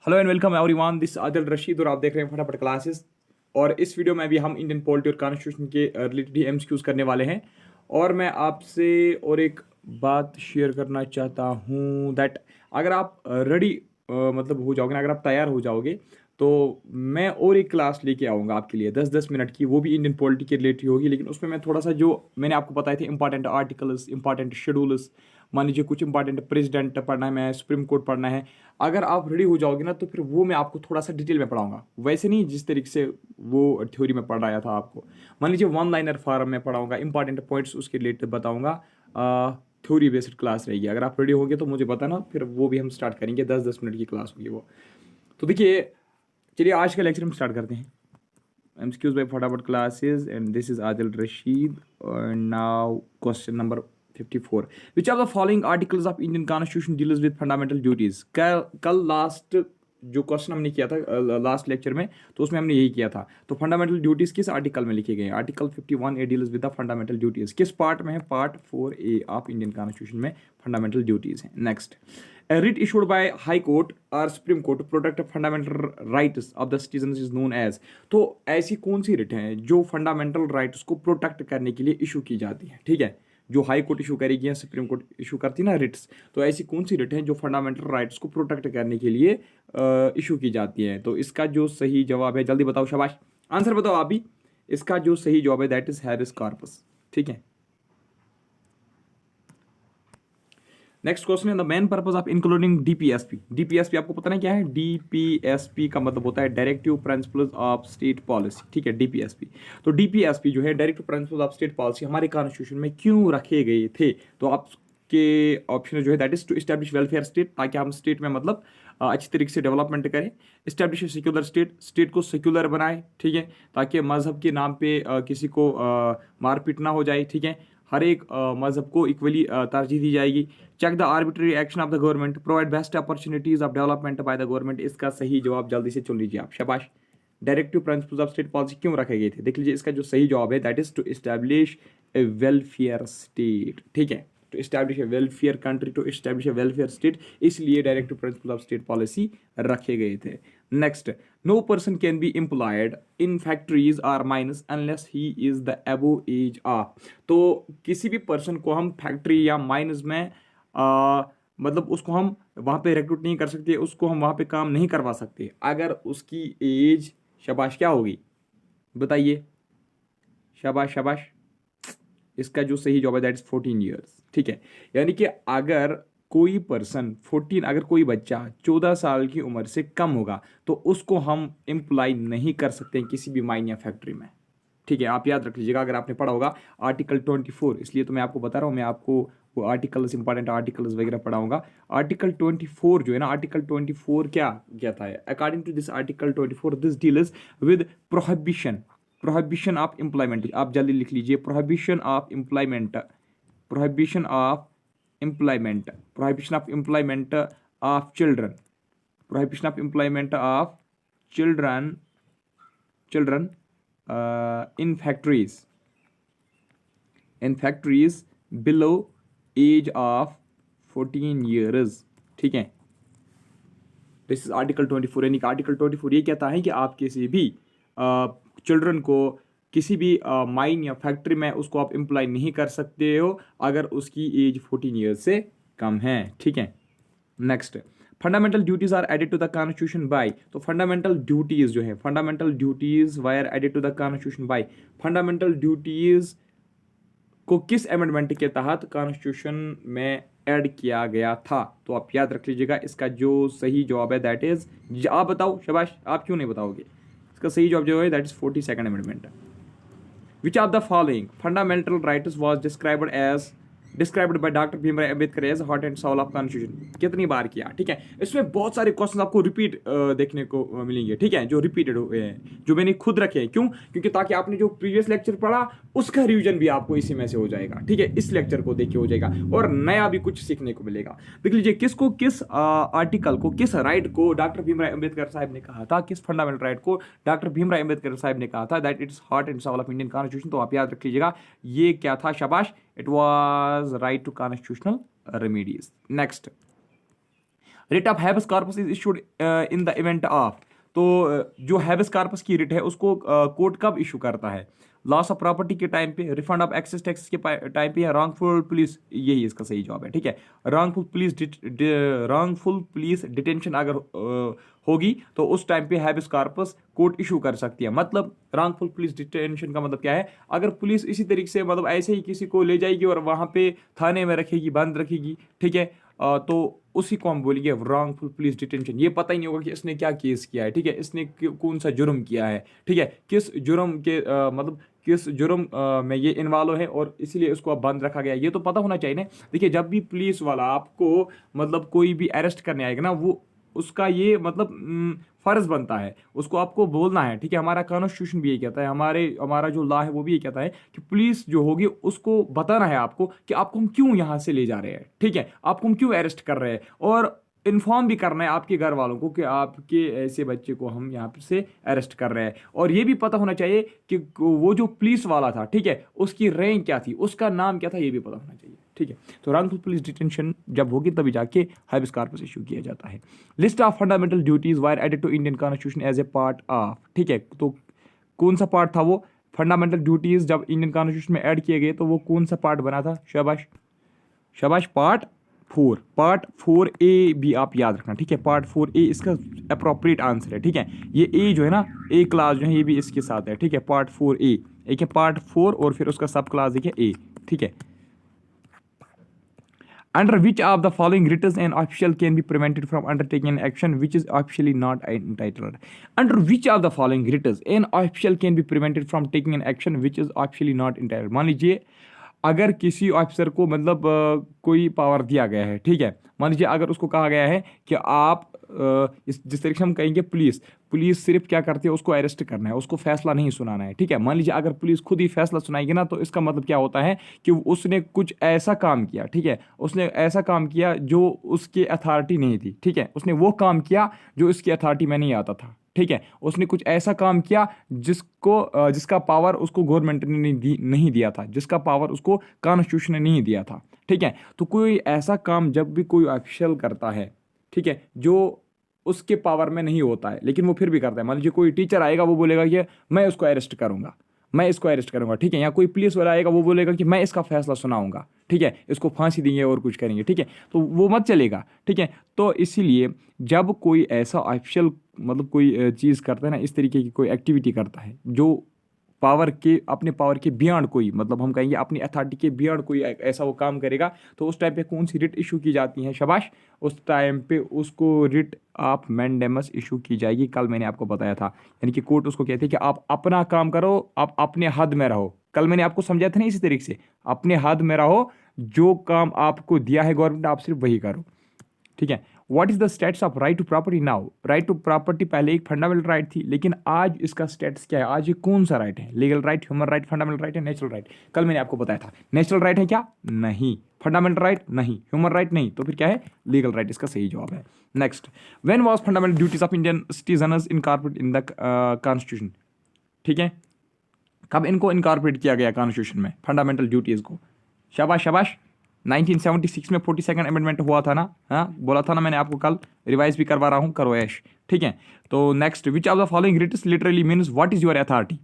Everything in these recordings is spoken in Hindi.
Hello and welcome everyone, this Adil Rashid और आप देख रहे हैं फटाफट क्लासेस। और इस वीडियो में भी हम इंडियन पॉलिटी और कॉन्स्टिट्यूशन के रिलेटेड ही एमसीक्यूज करने वाले हैं। और मैं आपसे और एक बात शेयर करना चाहता हूँ दैट अगर आप रेडी मतलब हो जाओगे ना, अगर आप तैयार हो जाओगे तो मैं और एक क्लास लेके आऊँगा आपके लिए 10-10 मिनट की। वो भी इंडियन पॉलिटी के रिलेटेड होगी, लेकिन उसमें मैं थोड़ा सा जो मैंने आपको बताए थे इंपॉर्टेंट आर्टिकल्स, इंपॉर्टेंट शेड्यूल्स, मान लीजिए कुछ इंपॉर्टेंट प्रेसिडेंट पढ़ना है, मैं सुप्रीम कोर्ट पढ़ना है। अगर आप रेडी हो जाओगे ना तो फिर वो मैं आपको थोड़ा सा डिटेल में पढ़ाऊंगा, वैसे नहीं जिस तरीके से वो थ्योरी में पढ़ाया था आपको। मान लीजिए वन लाइनर फॉर्म में पढ़ाऊंगा, इंपॉर्टेंट पॉइंट्स उसके रिलेटेड बताऊंगा। थ्योरी बेस्ड क्लास रहेगी। अगर आप रेडी होगे तो मुझे बताना, फिर वो भी हम स्टार्ट करेंगे। 10-10 मिनट की क्लास होगी वो। तो देखिए, चलिए आज का लेक्चर हम स्टार्ट करते हैं। MCQs by फटाफट classes and this is Adil Rashid. Now question number 54, which of the following articles of Indian constitution deals with fundamental duties. कल लास्ट जो क्वेश्चन हमने किया था लास्ट लेक्चर में, तो उसमें हमने यही किया था। तो फंडामेंटल ड्यूटीज किस आर्टिकल में लिखे गए हैं? Article 51A deals with the fundamental duties. किस पार्ट में है? Part 4A of Indian constitution में फंडामेंटल ड्यूटीज हैं। Next, a writ issued by High Court or Supreme Court to protect fundamental rights of the citizens is known as। तो ऐसी कौन सी रिट है जो फंडामेंटल राइट्स को प्रोटेक्ट करने के लिए इशू की जाती है? ठीक है, जो हाई कोर्ट इशू करेगी या सुप्रीम कोर्ट इशू करती है ना रिट्स, तो ऐसी कौन सी रिट है जो फंडामेंटल राइट्स को प्रोटेक्ट करने के लिए इशू की जाती है? तो इसका जो सही जवाब है, जल्दी बताओ, शाबाश, आंसर बताओ आप भी। इसका जो सही जवाब है दैट इज हैबिस कॉर्पस। ठीक है। नेक्स्ट क्वेश्चन है, the main purpose of including DPSP. DPSP आपको पता नहीं क्या है? डीपीएसपी का मतलब होता है directive principles of state policy. ठीक है, डीपीएसपी। तो डीपीएसपी जो है directive principles of state policy हमारे कॉन्स्टिट्यूशन में क्यों रखे गए थे? तो आपके ऑप्शन जो है that is to establish welfare state, ताकि हम स्टेट में मतलब अच्छी तरीके से डेवलपमेंट करें। इस्टेब्लिश सेक्युलर स्टेट, स्टेट को सेक्युलर बनाए। ठीक है, ताकि मजहब के नाम पे किसी को मारपीट ना हो जाए। ठीक है, हर एक मजहब को इक्वली तरजीह दी जाएगी। Check the arbitrary action of the government, provide best opportunities of development by the government. इसका सही जवाब जल्दी से चुन लीजिए आप, शाबाश। Directive principles of state policy क्यों रखे गए थे? देख लीजिए, इसका जो सही जवाब है that is to establish a welfare state. ठीक है, to establish a welfare country, to establish a welfare state, इसलिए directive principle of state policy रखे गए थे। Next, no person can be employed in factories और mines unless he is the above age of. तो किसी भी पर्सन को हम फैक्ट्री या माइंस में मतलब उसको हम वहाँ पे रिक्रूट नहीं कर सकते, उसको हम वहाँ पे काम नहीं करवा सकते अगर उसकी एज, शाबाश, क्या होगी बताइए, शाबाश शाबाश। इसका जो सही जवाब है दैट इज 14 ईयर्स। ठीक है, यानी कि अगर कोई पर्सन 14, अगर कोई बच्चा 14 साल की उम्र से कम होगा तो उसको हम एम्प्लॉय नहीं कर सकते हैं किसी भी माइन या फैक्ट्री में। ठीक है, आप याद रख लीजिएगा, अगर आपने पढ़ा होगा आर्टिकल 24, इसलिए तो मैं आपको बता रहा हूँ, मैं आपको वो आर्टिकल्स, इंपॉर्टेंट आर्टिकल्स वगैरह पढ़ाऊंगा। आर्टिकल 24 जो है ना, आर्टिकल 24 क्या कहता है? According to this article 24 this deals with prohibition, prohibition of employment. आप जल्दी लिख लीजिए, prohibition of employment, prohibition of employment, prohibition of employment of children, prohibition of employment of children, children in factories below age of 14 years। ठीक है, दिस इज आर्टिकल 24। यानी कि आर्टिकल 24 ये कहता है कि आप किसी भी चिल्ड्रन को किसी भी माइन या फैक्ट्री में उसको आप एम्प्लॉय नहीं कर सकते हो अगर उसकी एज 14 ईयर्स से कम है। ठीक है, next, fundamental duties are added to the constitution by. तो फंडामेंटल ड्यूटीज जो है, fundamental duties were added to the constitution by, fundamental duties को किस अमेंडमेंट के तहत कॉन्स्टिट्यूशन में ऐड किया गया था? तो आप याद रख लीजिएगा, इसका जो सही जवाब है दैट इज, आप बताओ, शाबाश, आप क्यों नहीं बताओगे? इसका सही जवाब जो है that is 42nd amendment. Which of the following fundamental rights was described by doctor Bhimrao Ambedkar as heart and soul of constitution. कितनी बार किया? ठीक है, इसमें बहुत सारे क्वेश्चन आपको रिपीट देखने को मिलेंगे। ठीक है, जो रिपीटेड हुए हैं, जो मैंने खुद रखे हैं। क्यों? क्योंकि ताकि आपने जो प्रीवियस लेक्चर पढ़ा उसका रिवीजन भी आपको इसी में से हो जाएगा। ठीक है, इस लेक्चर को देख के हो जाएगा और नया भी कुछ सीखने को मिलेगा। देख लीजिए, किसको, किस आर्टिकल को, किस राइट को डॉक्टर भीमराव अंबेडकर साहब ने कहा था, किस फंडामेंटल राइट को डॉक्टर भीमराव अंबेडकर साहब ने कहा था that it's heart and soul of Indian constitution. तो आप याद रख लीजिएगा, ये क्या था? शाबाश, it was right to constitutional remedies। next, writ of habeas corpus is issued in the event of, तो जो हैबस कॉर्पस की रिट है उसको कोर्ट कब इशू करता है? लॉस ऑफ प्रॉपर्टी के टाइम पे, रिफंड ऑफ एक्सेस टैक्स के टाइम पे, या रॉन्गफुल पुलिस, यही इसका सही जवाब है। ठीक है, रॉन्गफुल पुलिस डिटेंशन अगर होगी तो उस टाइम पे हैबस कॉर्पस कोर्ट इशू कर सकती है। मतलब रॉन्गफुल पुलिस डिटेंशन का मतलब क्या है? अगर पुलिस इसी तरीके से मतलब ऐसे ही किसी को ले जाएगी और वहां पे थाने में रखेगी, बंद रखेगी, ठीक है, तो उसी को हम बोलेंगे रॉन्गफुल पुलिस डिटेंशन। ये पता ही नहीं होगा कि इसने क्या केस किया है, ठीक है, इसने कौन सा जुर्म किया है, ठीक है, किस जुर्म के मतलब किस जुर्म में ये इन्वॉल्व है और इसीलिए उसको अब बंद रखा गया, ये तो पता होना चाहिए ना। देखिए, जब भी पुलिस वाला आपको मतलब कोई भी अरेस्ट करने आएगा ना, वो उसका ये मतलब फर्ज बनता है, उसको आपको बोलना है, ठीक है। हमारा कॉन्स्टिट्यूशन भी यही कहता है, हमारा जो लॉ है वो भी ये कहता है कि पुलिस जो होगी उसको बताना है आपको कि आपको हम क्यों यहाँ से ले जा रहे हैं, ठीक है, आपको हम क्यों अरेस्ट कर रहे हैं, और इन्फॉर्म भी करना है आपके घर वालों को कि आपके ऐसे बच्चे को हम यहाँ से अरेस्ट कर रहे हैं। और ये भी पता होना चाहिए कि वो जो पुलिस वाला था, ठीक है, उसकी रैंक क्या थी, उसका नाम क्या था, ये भी पता होना चाहिए, ठीक है। तो रॉन्गफुल पुलिस डिटेंशन जब होगी तभी जाके हैबस कॉर्पस इशू किया जाता है। List of fundamental duties were added to Indian constitution as a part of, ठीक है, तो कौन सा पार्ट था वो? फंडामेंटल ड्यूटीज जब इंडियन कॉन्स्टिट्यूशन में ऐड किए गए तो वो कौन सा पार्ट बना था? शाबाश शाबाश, पार्ट 4A भी आप याद रखना, ठीक है। पार्ट 4A इसका अप्रोप्रिएट आंसर है, ठीक है। ये ए जो है ना, ए क्लास जो है ये भी इसके साथ है, ठीक है। पार्ट 4A, एक है पार्ट 4 और फिर उसका सब क्लास देखिए ए, ठीक है। Under which of the following written an official can be prevented from undertaking an action which is officially not entitled? Under which of the following written an official can be prevented from taking an action which is officially not entitled? मान लीजिए अगर किसी ऑफिसर को मतलब कोई पावर दिया गया है, ठीक है, मान लीजिए अगर उसको कहा गया है कि आप जिस तरीके से हम कहेंगे पुलिस सिर्फ क्या करती है, उसको अरेस्ट करना है, उसको फैसला नहीं सुनाना है, ठीक है। मान लीजिए अगर पुलिस खुद ही फैसला सुनाएगी ना, तो इसका मतलब क्या होता है कि उसने कुछ ऐसा काम किया, ठीक है, उसने ऐसा काम किया जो उसकी अथॉरिटी नहीं थी, ठीक है, उसने वो काम किया जो उसकी अथॉरिटी में नहीं आता था, ठीक है, उसने कुछ ऐसा काम किया जिसका पावर उसको गवर्नमेंट ने नहीं दिया था, जिसका पावर उसको कॉन्स्टिट्यूशन ने नहीं दिया था, ठीक है। तो कोई ऐसा काम जब भी कोई ऑफिशियल करता है, ठीक है, जो उसके पावर में नहीं होता है लेकिन वो फिर भी करता है, मान लीजिए कोई टीचर आएगा, वो बोलेगा कि मैं उसको अरेस्ट करूंगा, ठीक है, या कोई पुलिस वाला आएगा, वो बोलेगा कि मैं इसका फैसला सुनाऊंगा, ठीक है, इसको फांसी देंगे और कुछ करेंगे, ठीक है, तो वो मत चलेगा, ठीक है। तो इसीलिए जब कोई ऐसा ऑफिशियल मतलब कोई चीज़ करता है ना, इस तरीके की कोई एक्टिविटी करता है जो अपने पावर के बियॉन्ड कोई, मतलब हम कहेंगे अपनी अथॉरिटी के बियॉन्ड कोई ऐसा वो काम करेगा, तो उस टाइम पे कौन सी रिट इशू की जाती है? शाबाश, उस टाइम पे उसको रिट ऑफ मैंडेमस इशू की जाएगी। कल मैंने आपको बताया था, यानी कि कोर्ट उसको कहते हैं कि आप अपना काम करो, आप अपने हद में रहो। कल मैंने आपको समझाया था ना इसी तरीके से, अपने हद में रहो, जो काम आपको दिया है गवर्नमेंट आप सिर्फ वही करो, ठीक है। What is the status of right to property now? Right to property पहले एक फंडामेंटल राइट थी, लेकिन आज इसका स्टेटस क्या है? आज ये कौन सा राइट है? Legal right, human right, fundamental right है, नेचुरल राइट? कल मैंने आपको बताया था नेचुरल राइट है क्या? नहीं। फंडामेंटल राइट नहीं, ह्यूमन राइट नहीं, तो फिर क्या है? लीगल राइट इसका सही जवाब है। Next, when was fundamental duties of Indian citizens incorporated in the constitution? ठीक है, कब इनको इनकॉर्पोरेट किया गया कॉन्स्टिट्यूशन में, फंडामेंटल ड्यूटीज को? शाबाश शाबाश, 1976 में 42nd अमेंडमेंट हुआ था ना, हाँ बोला था ना मैंने आपको, कल रिवाइज भी करवा रहा हूँ, करो ऐश, ठीक है। तो next, which of the following writs literally means what is your authority?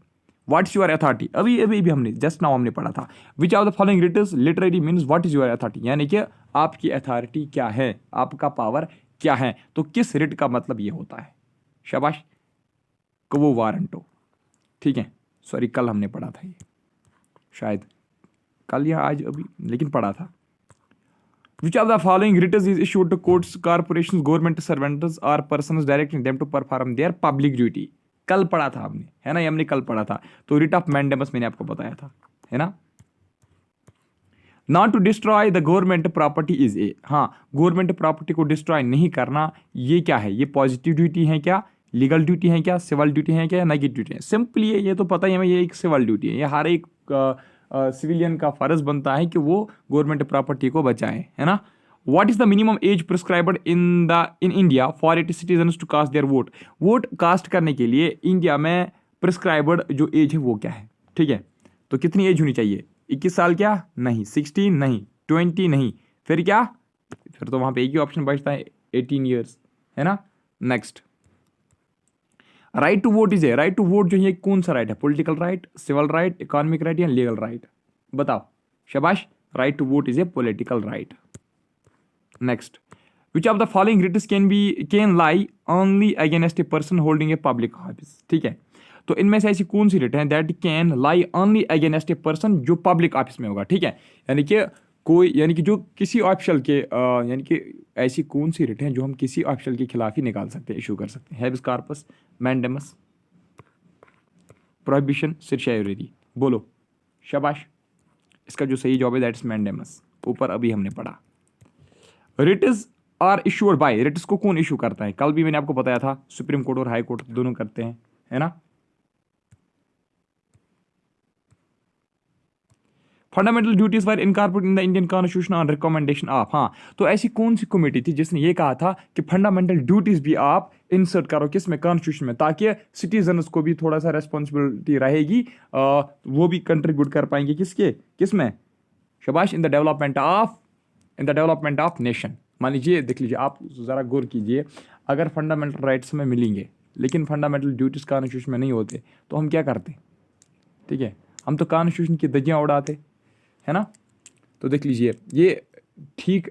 What is your authority? अभी अभी भी हमने जस्ट नाउ हमने पढ़ा था, which of the following writs literally means what is your authority, यानी कि आपकी अथॉरिटी क्या है, आपका पावर क्या है। तो किस रिट का मतलब ये होता है? शाबाश, क्वो वारंटो, ठीक है। सॉरी, कल हमने पढ़ा था ये, शायद कल या आज अभी, लेकिन पढ़ा था। Which of the following writs is issued to courts, corporations, government servants or persons directing them to perform their public duty? कल पढ़ा था हमने, है ना, ये हमने कल पढ़ा था। तो रिट ऑफ मैंडेमस मैंने आपको बताया था, है ना। Not to destroy the government property is a, हाँ, गवर्नमेंट प्रॉपर्टी को डिस्ट्रॉय नहीं करना, ये क्या है? ये पॉजिटिव ड्यूटी है क्या, लीगल ड्यूटी है क्या, सिविल ड्यूटी है क्या, नेगेटिव ड्यूटी है? सिंपली ये तो पता ही हमें, ये एक सिविल ड्यूटी है। ये हर एक सिविलियन का फर्ज बनता है कि वो गवर्नमेंट प्रॉपर्टी को बचाए, है ना। What is the minimum age prescribed in India for it citizens to cast their vote? Vote cast करने के लिए इंडिया में प्रिस्क्राइब्ड जो एज है वो क्या है? ठीक है, तो कितनी एज होनी चाहिए? 21 साल क्या? नहीं। 16 नहीं। 20 नहीं। फिर क्या? फिर तो वहाँ पे एक ही ऑप्शन बचता है, 18 ईयर्स, है ना। Next, right to vote is a, right to vote जो है कौन सा राइट है? Political right, civil right, economic right या लीगल राइट? बताओ, शाबाश, right to vote is a political right. Next, which of the following writs can lie only against a person holding a public office? ठीक है, तो इनमें से ऐसी कौन सी रिट है that can lie only against a person जो पब्लिक ऑफिस में होगा? ठीक है, यानी कि कोई, यानी कि जो किसी ऑफिशियल के यानी कि ऐसी कौन सी रिट हैं जो हम किसी ऑफिशियल के खिलाफ ही निकाल सकते हैं, इशू कर सकते हैं? Habeas corpus, mandamus, prohibition, सर्टियरी? बोलो, शाबाश, इसका जो सही जवाब है दैट इज मैंडेमस। ऊपर अभी हमने पढ़ा। Writs are issued by, writs को कौन इशू करता है? कल भी मैंने आपको बताया था, सुप्रीम कोर्ट और हाई कोर्ट दोनों करते हैं, है ना। Fundamental duties were incorporated in the Indian constitution on recommendation of, हाँ, तो ऐसी कौन सी कमेटी थी जिसने ये कहा था कि फंडामेंटल ड्यूटीज भी आप इंसर्ट करो किस में? कॉन्स्टिट्यूशन में, ताकि सिटीजन्स को भी थोड़ा सा रेस्पॉन्सिबिलिटी रहेगी, वो भी कंट्रीब्यूट कर पाएंगे किस में? शाबाश, in the development of nation. मान लीजिए, देख लीजिए, आप ज़रा गौर कीजिए, अगर फंडामेंटल राइट्स हमें मिलेंगे लेकिन फंडामेंटल ड्यूटीज कॉन्स्टिट्यूशन में नहीं होते तो हम क्या करते? ठीक है, हम तो कॉन्स्टिट्यूशन की धज्जियाँ उड़ाते, है ना। तो देख लीजिए, ये ठीक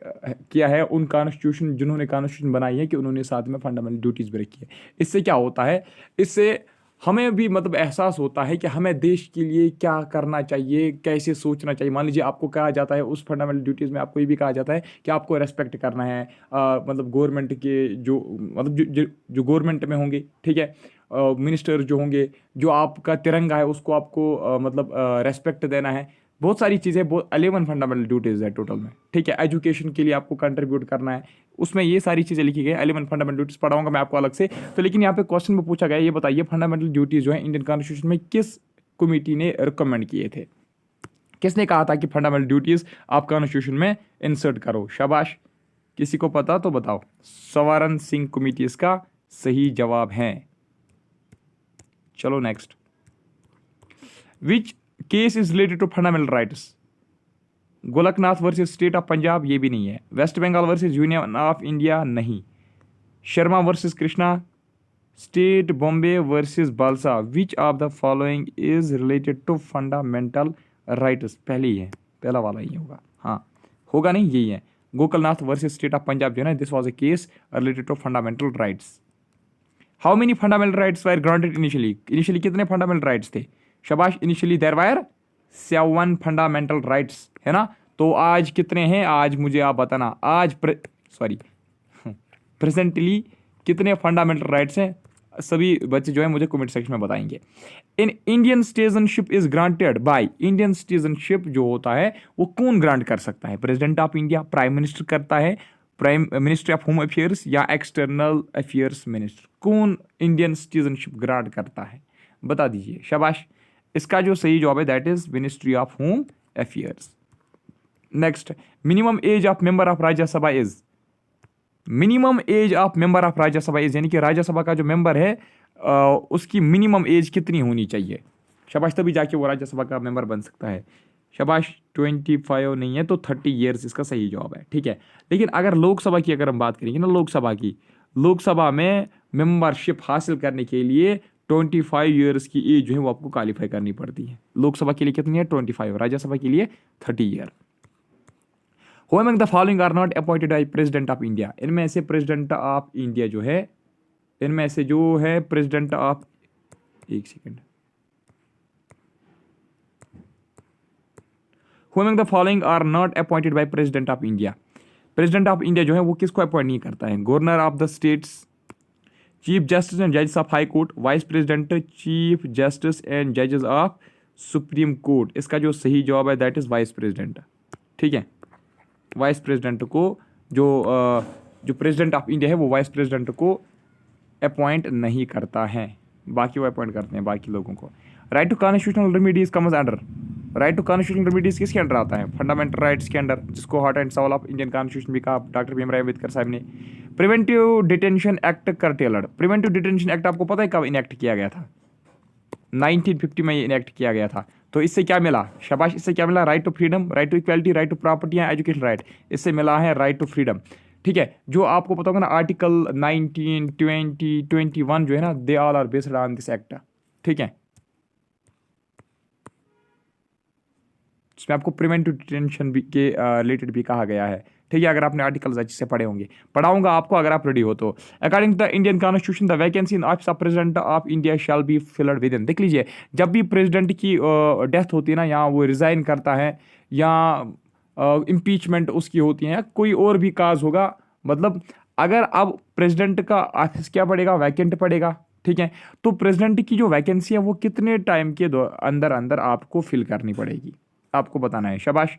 किया है उन कॉन्स्टिट्यूशन जिन्होंने कॉन्स्टिट्यूशन बनाई है कि उन्होंने साथ में फंडामेंटल ड्यूटीज़ भी रखी है। इससे क्या होता है? इससे हमें भी मतलब एहसास होता है कि हमें देश के लिए क्या करना चाहिए, कैसे सोचना चाहिए। मान लीजिए, आपको कहा जाता है उस फंडामेंटल ड्यूटीज़ में, आपको ये भी कहा जाता है कि आपको रेस्पेक्ट करना है, मतलब गवर्नमेंट के जो मतलब जो गवर्नमेंट में होंगे, ठीक है, मिनिस्टर जो होंगे, जो आपका तिरंगा है उसको आपको मतलब रेस्पेक्ट देना है। बहुत सारी चीज़ें, बहुत 11 फंडामेंटल ड्यूटीज़ है टोटल में, ठीक है। एजुकेशन के लिए आपको कंट्रीब्यूट करना है, उसमें ये सारी चीज़ें लिखी गई। 11 फंडामेंटल ड्यूटीज़ पढ़ाऊंगा मैं आपको अलग से। तो लेकिन यहाँ पे क्वेश्चन में पूछा गया, ये बताइए फंडामेंटल ड्यूटीज़ जो है इंडियन कॉन्स्टिट्यूशन में किस कमेटी ने रिकमेंड किए थे? किसने कहा था कि फंडामेंटल ड्यूटीज़ आप कॉन्स्टिट्यूशन में इंसर्ट करो? शाबाश, किसी को पता तो बताओ। सवारन सिंह कमेटी इसका सही जवाब है। चलो next, which case is related to fundamental rights? Golaknath versus state of Punjab, ये भी नहीं है। West Bengal versus union of India, नहीं। Sharma versus Krishna, state Bombay versus Balsara, which of the following is related to fundamental rights? पहले ही है, पहला वाला ही होगा, हाँ, होगा नहीं, यही है। Golaknath versus state of Punjab जो है ना, this was a case related to fundamental rights. How many fundamental rights were granted initially? Initially कितने फंडामेंटल राइट्स थे? शाबाश, initially there were 7 fundamental rights, है ना। तो आज कितने हैं? आज मुझे आप बताना, आज प्रेजेंटली कितने फंडामेंटल राइट्स हैं? सभी बच्चे जो है मुझे कमेंट सेक्शन में बताएंगे। In Indian citizenship is granted by, Indian citizenship जो होता है वो कौन ग्रांट कर सकता है? President of India, prime minister करता है, prime ministry of home affairs या एक्सटर्नल अफेयर्स मिनिस्टर? कौन इंडियन सिटीजनशिप ग्रांट करता है? बता दीजिए, शाबाश, इसका जो सही जवाब है that is ministry of home affairs. Next, minimum age of member of Rajya Sabha is, minimum age of member of Rajya Sabha is, यानी कि राज्यसभा का जो मेंबर है उसकी मिनिमम एज कितनी होनी चाहिए? शाबाश, तभी जाके वो राज्यसभा का मेंबर बन सकता है। शाबाश, 25 नहीं है तो 30 ईयर्स इसका सही जवाब है, ठीक है। लेकिन अगर लोकसभा की अगर हम बात करेंगे ना, लोकसभा में मेंबरशिप हासिल करने के लिए 25 ईयर्स की एज जो है वो आपको क्वालिफाई करनी पड़ती है। लोकसभा के लिए कितनी है? 25, राज्यसभा के लिए 30 year. Who among the following are not appointed by president of India? इनमें से प्रेसिडेंट ऑफ इंडिया जो है, इनमें से जो है प्रेसिडेंट ऑफ, एक second, who among the following are not appointed by president of India? President of India जो है वो किसको अपॉइंट नहीं करता है? Governor of the states, chief justice and जजेस of high court, vice president, chief justice and जजेस ऑफ सुप्रीम कोर्ट। इसका जो सही जवाब है दैट इज वाइस प्रेसिडेंट, ठीक है। वाइस प्रेसिडेंट को जो प्रेसिडेंट ऑफ इंडिया है वो वाइस प्रेसिडेंट को अपॉइंट नहीं करता है, बाकी वो अपॉइंट करते हैं बाकी लोगों को। Right to constitutional remedies comes under, right to constitutional remedies किसके अंडर आता है? फंडामेंटल राइट्स के अंडर, जिसको heart and soul of Indian constitution भी कहा डॉक्टर भीमराव अम्बेडकर साहब ने। Preventive detention act curtailed, preventive detention act आपको पता है कब इनेक्ट किया गया था? 1950 में इनेक्ट किया गया था। तो इससे क्या मिला? शाबाश, इससे क्या मिला? Right to freedom, right to equality, right to property या एजुकेशन राइट। इससे मिला है राइट टू फ्रीडम, ठीक है, जो आपको पता होगा ना आर्टिकल 19, 20, 21 जो है ना, they all are based on this act. ठीक है, इसमें आपको प्रिवेंटिव डिटेंशन भी के रिलेटेड भी कहा गया है। ठीक है, अगर आपने आर्टिकल्स अच्छे से पढ़े होंगे, पढ़ाऊंगा आपको अगर आप रेडी हो तो। According to the Indian constitution the vacancy in office of president of India shall be filled within. देख लीजिए, जब भी प्रेसिडेंट की डेथ होती है ना, यहाँ वो रिजाइन करता है या इम्पीचमेंट उसकी होती है या कोई और भी काज होगा, मतलब अगर अब प्रेसिडेंट का ऑफिस क्या पड़ेगा, वैकेंट पड़ेगा। ठीक है, तो प्रेसिडेंट की जो वैकेंसी है वो कितने टाइम के अंदर अंदर आपको फिल करनी पड़ेगी, आपको बताना है। शाबाश,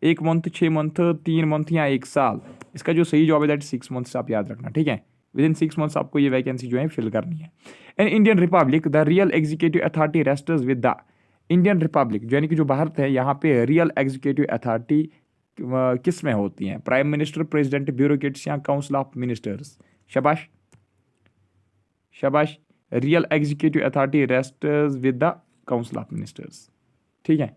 1 मंथ, 6 मंथ, 3 मंथ या 1 साल। इसका जो सही जवाब है दैट 6 मंथ्स, आप याद रखना। ठीक है, विद इन 6 मंथ्स आपको ये वैकेंसी जो है फिल करनी है। In Indian republic the real executive authority rests with the Indian republic, यानी कि जो भारत है, यहाँ पे रियल एग्जीक्यूटिव अथॉरिटी किस में होती हैं? प्राइम मिनिस्टर, प्रेसिडेंट, ब्यूरोक्रेट्स या काउंसिल ऑफ मिनिस्टर्स। शाबाश शाबाश, real executive authority rests with the council of ministers. ठीक है,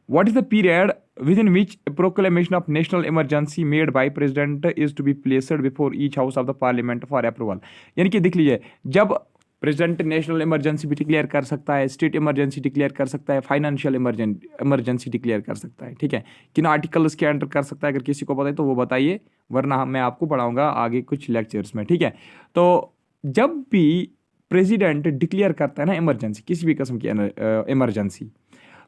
what is the period within which a proclamation of national emergency made by president is to be placed before each house of the parliament for approval? यानी कि देख लीजिए, जब प्रेसिडेंट नेशनल इमरजेंसी भी डिक्लेयर कर सकता है, स्टेट इमरजेंसी डिक्लेयर कर सकता है, फाइनेंशियल इमरजेंसी डिक्लेयर कर सकता है। ठीक है, किन आर्टिकल्स के अंडर कर सकता है, अगर किसी को पता है तो वो बताइए, वरना मैं आपको पढ़ाऊंगा आगे कुछ लेक्चर्स में। ठीक है, तो जब भी प्रेसिडेंट डिक्लेयर करता है ना इमरजेंसी, किसी भी किस्म की इमरजेंसी,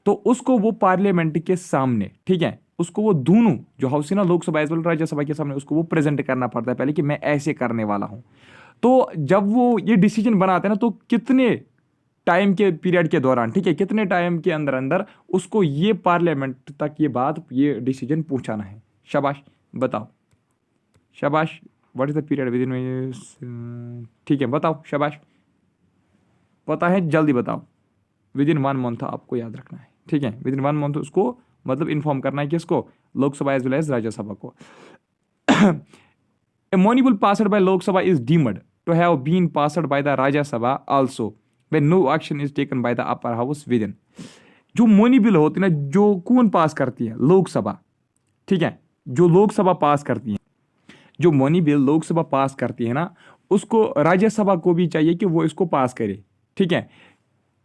तो उसको वो पार्लियामेंट के सामने, ठीक है, उसको वो दोनों जो हाउस है ना, लोकसभा एज वेल राज्यसभा के सामने, उसको वो प्रेजेंट करना पड़ता है पहले कि मैं ऐसे करने वाला हूं। तो जब वो ये डिसीजन बनाते हैं ना, तो कितने टाइम के पीरियड के दौरान, ठीक है, कितने टाइम के अंदर अंदर उसको ये पार्लियामेंट तक ये बात, ये डिसीजन पहुंचाना है। शाबाश, बताओ। शाबाश, what is the period with in, ठीक है, बताओ। शाबाश, पता है, जल्दी बताओ। विद इन 1 मंथ आपको याद रखना है। ठीक है, विद इन 1 मंथ उसको मतलब इन्फॉर्म करना है किसको? Lok Sabha as well as Rajya Sabha को। A motion passed by Lok Sabha is deemed to have been passed by the Rajya Sabha also when no action is taken by the upper house within। जो मोनी बिल होती है ना, जो कौन पास करती है? लोकसभा। ठीक है, जो लोकसभा पास करती है, जो मोनी बिल लोकसभा पास करती है ना, उसको राज्यसभा को भी चाहिए कि वो इसको पास करे। ठीक है,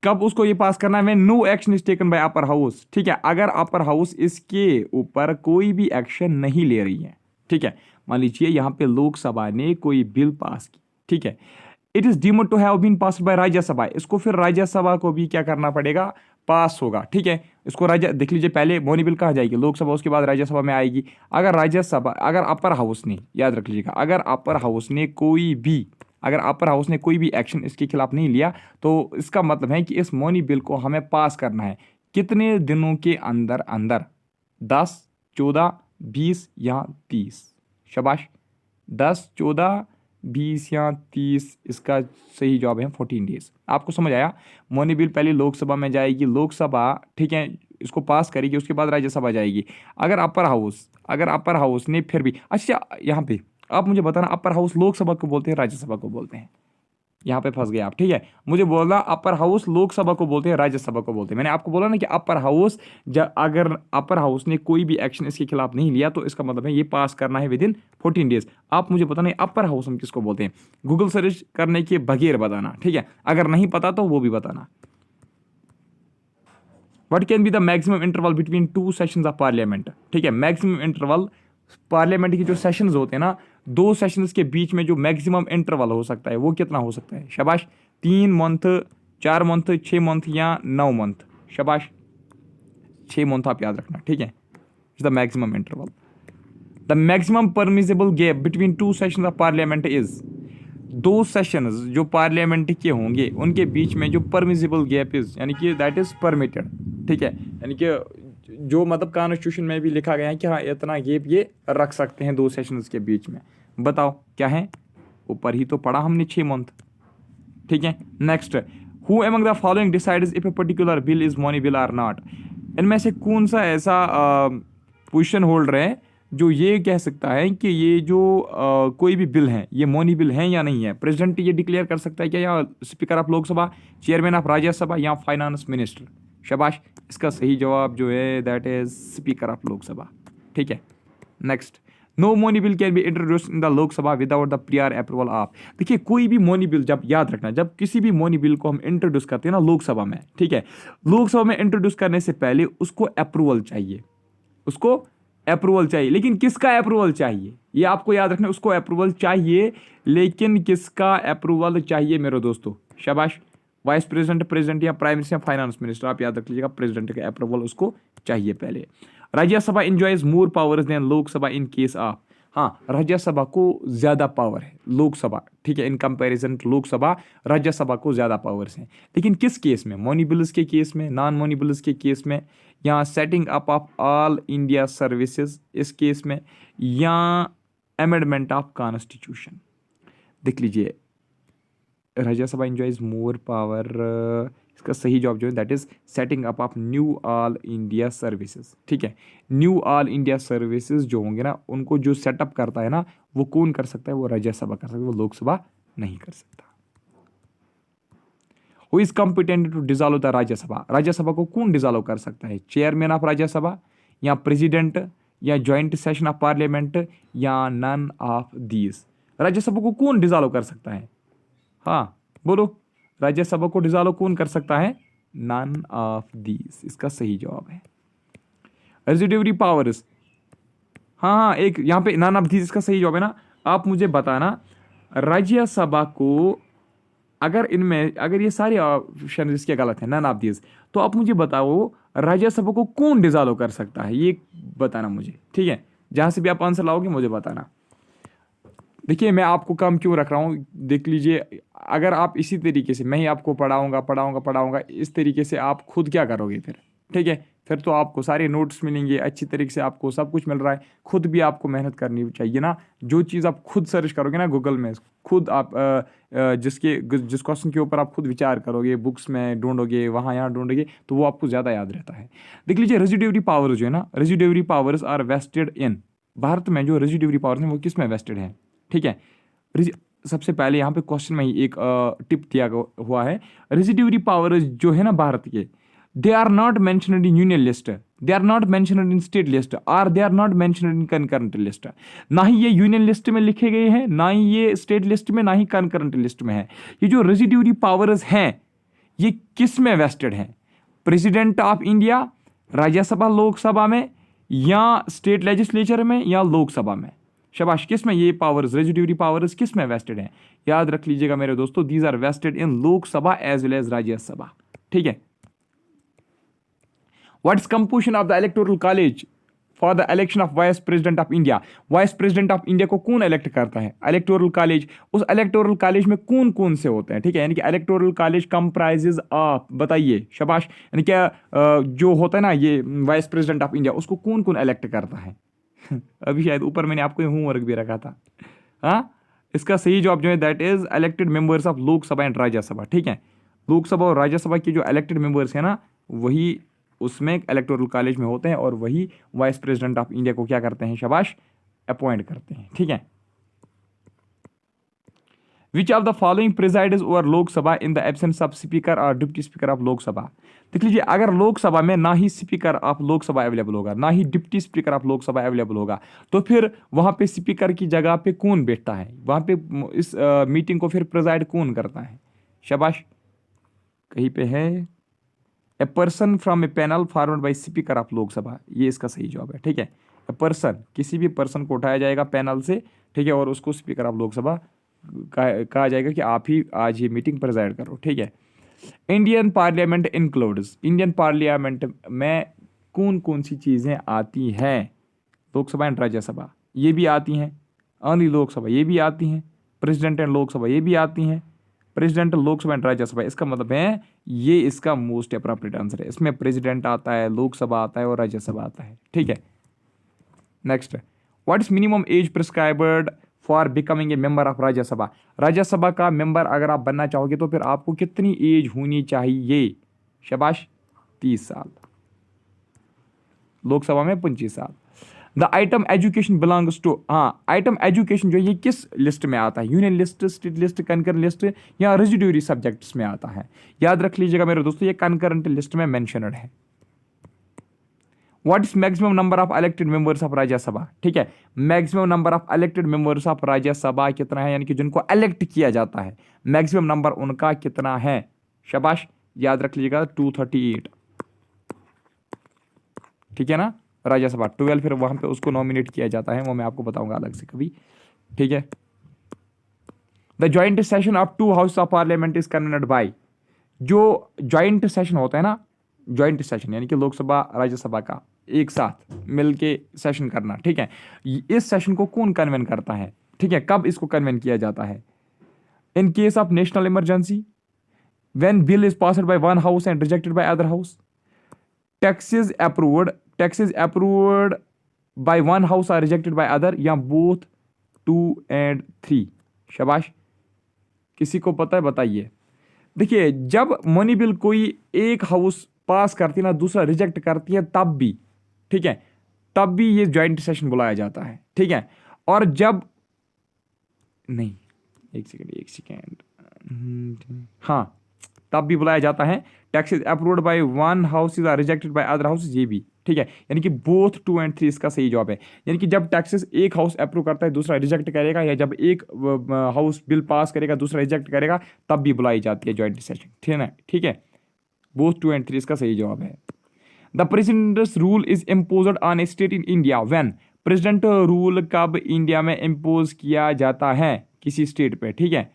कब उसको ये पास करना है? When no action is taken by upper house. ठीक है, अगर अपर हाउस इसके ऊपर कोई भी एक्शन नहीं ले रही है। ठीक है, मान लीजिए यहाँ पे लोकसभा ने कोई बिल पास की, ठीक है, it is deemed to have been passed by Rajya Sabha, इसको फिर राज्यसभा को भी क्या करना पड़ेगा? पास होगा। ठीक है, इसको राज्य, देख लीजिए, पहले मोनी बिल कहाँ जाएगी? लोकसभा, उसके बाद राज्यसभा में आएगी। अगर राज्यसभा, अगर अपर हाउस ने, याद रख लीजिएगा, अगर अपर हाउस ने कोई भी एक्शन इसके खिलाफ नहीं लिया, तो इसका मतलब है कि इस मोनी बिल को हमें पास करना है कितने दिनों के अंदर अंदर? 10, 14, 20 या 30। शाबाश, 10, 14, 20 या 30, इसका सही जवाब है 14 डेज। आपको समझ आया? मोनी बिल पहले लोकसभा में जाएगी, लोकसभा, ठीक है, इसको पास करेगी, उसके बाद राज्यसभा जाएगी। अगर अपर हाउस ने फिर भी, अच्छा यहाँ पे आप मुझे बताना, अपर हाउस लोकसभा को बोलते हैं, राज्यसभा को बोलते हैं? यहाँ पे फंस गए आप। ठीक है, मुझे बोला अपर हाउस लोकसभा को बोलते हैं, राज्यसभा को बोलते हैं। मैंने आपको बोला ना कि अपर हाउस, अगर अपर हाउस ने कोई भी एक्शन इसके खिलाफ नहीं लिया, तो इसका मतलब है ये पास करना है विद इन 14 डेज। आप मुझे बताना अपर हाउस हम किसको बोलते हैं? गूगल सर्च करने के बगैर बताना। ठीक है, अगर नहीं पता तो वो भी बताना। What can be the maximum interval between 2 sessions of parliament? ठीक है, मैक्सिमम इंटरवल पार्लियामेंट की जो सेशंस होते हैं ना, 2 सेशंस के बीच में जो मैक्सिमम इंटरवल हो सकता है वो कितना हो सकता है? शाबाश, 3 मंथ, 4 मंथ, 6 मंथ या 9 मंथ। शाबाश, 6 मंथ आप याद रखना। ठीक है, is the maximum interval. The maximum permissible gap between 2 sessions of parliament is, 2 sessions जो पार्लियामेंट के होंगे उनके बीच में जो परमिसिबल गैप इज, यानी कि दैट इज परमिटेड। ठीक है, यानी कि जो मतलब कॉन्स्टिट्यूशन में भी लिखा गया है कि हाँ इतना गैप ये रख सकते हैं 2 सेशंस के बीच में। बताओ क्या है? ऊपर ही तो पढ़ा हमने 6 मंथ। ठीक है, next, who among the following decides if a particular bill is money bill or not? इनमें से कौन सा ऐसा पोजीशन होल्डर है जो ये कह सकता है कि ये जो कोई भी बिल है ये मोनी बिल है या नहीं है? प्रेसिडेंट ये डिक्लेयर कर सकता है क्या, या speaker of Lok Sabha, chairman of Rajya Sabha, या फाइनेंस मिनिस्टर? शाबाश। इसका सही जवाब जो है that is speaker of Lok Sabha. ठीक है, next, no money bill can be introduce in the Lok Sabha without the prior approval of. देखिए कोई भी मनी बिल, जब याद रखना, जब किसी भी मनी बिल को हम इंट्रोड्यूस करते हैं ना लोकसभा में, ठीक है, लोकसभा में इंट्रोड्यूस करने से पहले उसको अप्रूवल चाहिए, उसको अप्रूवल चाहिए। लेकिन किसका अप्रूवल चाहिए, ये आपको याद रखना, उसको अप्रूवल चाहिए, लेकिन किसका अप्रूवल चाहिए मेरे दोस्तों, शाबाश। वाइस प्रेसिडेंट, प्रेसिडेंट या प्राइम मिनिस्टर या फाइनेंस मिनिस्टर, आप याद रख लीजिएगा, प्रेसिडेंट का अप्रूवल उसको चाहिए पहले। Rajya Sabha enjoys more powers than Lok Sabha in case of, हाँ, राज्यसभा को ज्यादा पावर है लोकसभा, ठीक है, in comparison to Lok Sabha Rajya Sabha को ज्यादा पावर्स हैं। लेकिन किस केस में, मनी बिल्स के केस में, नॉन मनी बिल्स के केस में, या setting up of all India services इस केस में, या अमेंडमेंट ऑफ कॉन्स्टिट्यूशन। देख लीजिए, राज्यसभा इंजॉयज मोर पावर, इसका सही जवाब जो है that is setting up of knew all India services. ठीक है, न्यू ऑल इंडिया सर्विसेज जो होंगे ना, उनको जो सेटअप करता है ना, वो कौन कर सकता है, वो राज्यसभा कर सकता है, वो लोकसभा नहीं कर सकता। Who is competent to dissolve the Rajya Sabha, Rajya Sabha को कौन डिसॉल्व कर सकता है, चेयरमैन ऑफ राज्यसभा, या प्रेसिडेंट, या ज्वाइंट सेशन ऑफ पार्लियामेंट, या नन ऑफ दीज। राज्यसभा को कौन डिसॉल्व कर सकता है, हाँ बोलो, राज्यसभा को डिसॉल्व कौन कर सकता है, नन ऑफ दीज, इसका सही जवाब है। रेजिड्यूरी पावर्स, हाँ, एक यहाँ पे नन ऑफ दीज इसका सही जवाब है ना। आप मुझे बताना, राज्यसभा को अगर इनमें, अगर ये सारे ऑप्शन इसके गलत है, नन ऑफ दीज, तो आप मुझे बताओ राज्यसभा को कौन डिसॉल्व कर सकता है, ये बताना मुझे, ठीक है। जहां से भी आप आंसर लाओगे मुझे बताना। देखिए मैं आपको काम क्यों रख रहा हूँ, देख लीजिए, अगर आप इसी तरीके से, मैं ही आपको पढ़ाऊंगा, इस तरीके से आप खुद क्या करोगे फिर, ठीक है, फिर तो आपको सारे नोट्स मिलेंगे, अच्छी तरीके से आपको सब कुछ मिल रहा है, खुद भी आपको मेहनत करनी चाहिए ना। जो चीज़ आप खुद सर्च करोगे ना गूगल में, खुद आप जिस क्वेश्चन के ऊपर आप खुद विचार करोगे, बुक्स में ढूंढोगे, वहाँ यहाँ ढूंढोगे, तो वो आपको ज़्यादा याद रहता है। देख लीजिए, रेजिड्यूरी पावर्स जो है ना, रेजिड्यूरी पावर्स आर वेस्टेड इन, भारत में जो रेजिड्यूरी पावर्स हैं वो किस में वेस्टेड है, ठीक है। सबसे पहले यहाँ पे क्वेश्चन में ही एक टिप दिया हुआ है, रेजिड्यूरी पावर्स जो है ना भारत के, they are not mentioned in union list, they are not mentioned in state list, और they are not mentioned in concurrent list. ना ही ये यूनियन लिस्ट में लिखे गए हैं, ना ही ये स्टेट लिस्ट में, ना ही कंकरेंट लिस्ट में है। ये जो रेजिड्यूरी पावर्स हैं ये किस में वेस्टेड हैं, president of India, Rajya Sabha Lok Sabha में, या स्टेट लेजिस्लेचर में, या लोकसभा में। शाबाश, किस में ये पावर्स, रेजिड्यूरी पावर्स किस में वेस्टेड हैं, याद रख लीजिएगा मेरे दोस्तों, these are vested in Lok Sabha as well as Rajya Sabha, ठीक है। What is composition of the electoral college for the election of vice president of India, vice president of India को कौन इलेक्ट करता है, इलेक्टोरल कॉलेज, उस इलेक्टोरल कॉलेज में कौन कौन से होते हैं, ठीक है, यानी कि इलेक्टोरल कॉलेज कंप्राइजेज ऑफ, बताइए शाबाश, यानी क्या जो होता है ना ये वाइस प्रेसिडेंट ऑफ इंडिया, उसको कौन कौन इलेक्ट करता है अभी शायद ऊपर मैंने आपको होमवर्क भी रखा था, हाँ। इसका सही जवाब जो है that is elected members of Lok Sabha and Rajya Sabha, ठीक है। लोकसभा और राज्यसभा की जो इलेक्टेड मेंबर्स हैं ना, वही उसमें इलेक्टोरल कॉलेज में होते हैं, और वही वाइस प्रेसिडेंट ऑफ इंडिया को क्या करते हैं, शाबाश, अपॉइंट करते हैं, ठीक है। Which of the following presides over Lok Sabha in the absence of speaker और डिप्टी स्पीकर ऑफ लोकसभा। देख लीजिए, अगर लोकसभा में ना ही स्पीकर ऑफ लोकसभा अवेलेबल होगा, ना ही deputy speaker of Lok Sabha available होगा, तो फिर वहां पे स्पीकर की जगह पे कौन बैठता है, वहां पे इस मीटिंग को फिर प्रिजाइड कौन करता है, शाबाश, कहीं पे है, a person from A panel formed by speaker of Lok Sabha, ये इसका सही जवाब है, ठीक है। पर्सन, किसी भी पर्सन को उठाया जाएगा पैनल से, ठीक है, और उसको स्पीकर ऑफ लोकसभा कहा जाएगा कि आप ही आज ये मीटिंग प्रेजाइड करो, ठीक है। Indian parliament includes, Indian parliament में कौन कौन सी चीज़ें आती हैं, लोकसभा एंड राज्यसभा ये भी आती हैं, ओनली लोकसभा ये भी आती हैं, प्रेसिडेंट एंड लोकसभा ये भी आती हैं, प्रेसिडेंट लोकसभा एंड राज्यसभा, इसका मतलब है ये इसका मोस्ट अप्रोप्रिएट आंसर है। इसमें प्रेसिडेंट आता है, लोकसभा आता है, और राज्यसभा आता है, ठीक है। Next, what is minimum age prescribed for becoming a member of Rajya Sabha, Rajya Sabha का मेंबर अगर आप बनना चाहोगे तो फिर आपको कितनी एज होनी चाहिए, शाबाश, 30 साल, लोकसभा में 25 साल। The item education belongs to, हाँ आइटम एजुकेशन जो है ये किस लिस्ट में आता है, union list, state list, concurrent list या रेजिड्यूरी सब्जेक्ट्स में आता है। याद रख लीजिएगा मेरे दोस्तों, ये कंकरेंट लिस्ट में मेंशनड है। What is maximum number of elected members of Rajya Sabha, ठीक है, maximum number of elected members of Rajya Sabha कितना है, यानी कि जिनको इलेक्ट किया जाता है मैक्सिमम नंबर उनका कितना है। शाबाश, याद रख लीजिएगा 238, ठीक है ना, राज्यसभा 12, फिर वहां पे उसको नॉमिनेट किया जाता है, वो मैं आपको बताऊंगा अलग से कभी, ठीक है। The joint session of two house of parliament is convened by, जो ज्वाइंट सेशन होता है ना, ज्वाइंट सेशन यानी कि लोकसभा राज्यसभा का एक साथ मिलके सेशन करना, ठीक है, इस सेशन को कौन कन्वेन करता है, ठीक है, कब इसको कन्वेन किया जाता है, in case of national emergency, when bill is passed by one house and rejected by other house, taxes approved by one house are rejected by other, या both 2 and 3। शाबाश, किसी को पता है बताइए। देखिए जब मनी बिल कोई एक हाउस पास करती है ना, दूसरा रिजेक्ट करती है, तब भी, ठीक है, तब भी ये ज्वाइंट सेशन बुलाया जाता है, ठीक है। और जब नहीं, एक सेकेंड, हाँ तब भी बुलाया जाता है। Taxes approved by one houses or rejected by other houses, ये भी, ठीक है, यानी कि बोथ 2 and 3 इसका सही जवाब है। यानी कि जब टैक्सेस एक हाउस अप्रूव करता है दूसरा रिजेक्ट करेगा, या जब एक हाउस बिल पास करेगा दूसरा रिजेक्ट करेगा, तब भी बुलाई जाती है ज्वाइंट सेशन, ठीक है ना, ठीक है, बोथ 2 and 3 इसका सही जवाब है। The presidents rule is imposed on A state in India when, president rule कब इंडिया में इम्पोज किया जाता है किसी स्टेट पे, ठीक है,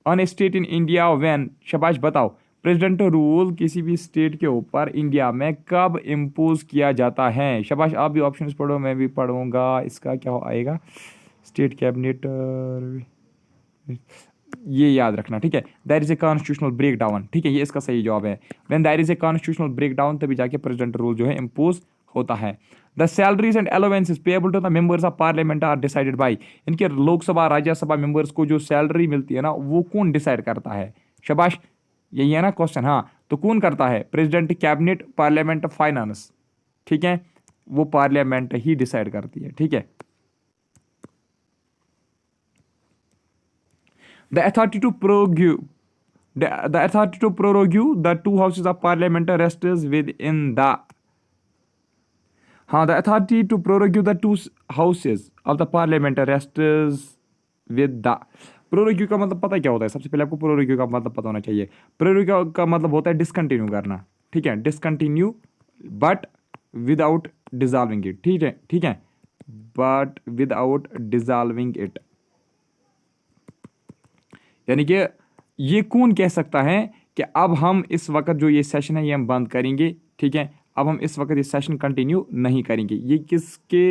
on A state in India when, शाबाश बताओ, प्रेसिडेंट रूल किसी भी स्टेट के ऊपर इंडिया में कब इम्पोज किया जाता है। शाबाश, आप भी ऑप्शंस पढ़ो, मैं भी पढ़ूंगा, इसका क्या आएगा, स्टेट कैबिनेट, ये याद रखना, ठीक है, that is a constitutional breakdown, ठीक है, ये इसका सही जवाब है। When that is a constitutional breakdown, तभी जाके प्रेसिडेंट रूल जो है इम्पोज होता है। The salaries and allowances payable to the members of parliament are decided by, इनके लोकसभा राज्यसभा मेंबर्स को जो सैलरी मिलती है ना, वो कौन डिसाइड करता है। शाबाश, यही है ना क्वेश्चन, हाँ, तो कौन करता है, प्रेसिडेंट, कैबिनेट, पार्लियामेंट, फाइनेंस, ठीक है, वो पार्लियामेंट ही डिसाइड करती है, ठीक है। The authority to prorogue the authority to prorogue the two houses of parliament rests within the, हाँ, the authority to prorogue the two houses of the parliament rests with the, प्रोरोग्यू का मतलब पता है क्या होता है, सबसे पहले आपको प्रोरोग्यू का मतलब पता होना चाहिए। प्रोरोग्यू का मतलब होता है डिसकंटिन्यू करना, ठीक है, discontinue but without dissolving it, ठीक है, ठीक है, बट विदाउट डिजॉल्विंग इट, यानी कि ये कौन कह सकता है कि अब हम इस वक्त जो ये सेशन है ये हम बंद करेंगे, ठीक है, अब हम इस वक्त ये सेशन कंटिन्यू नहीं करेंगे, ये किसके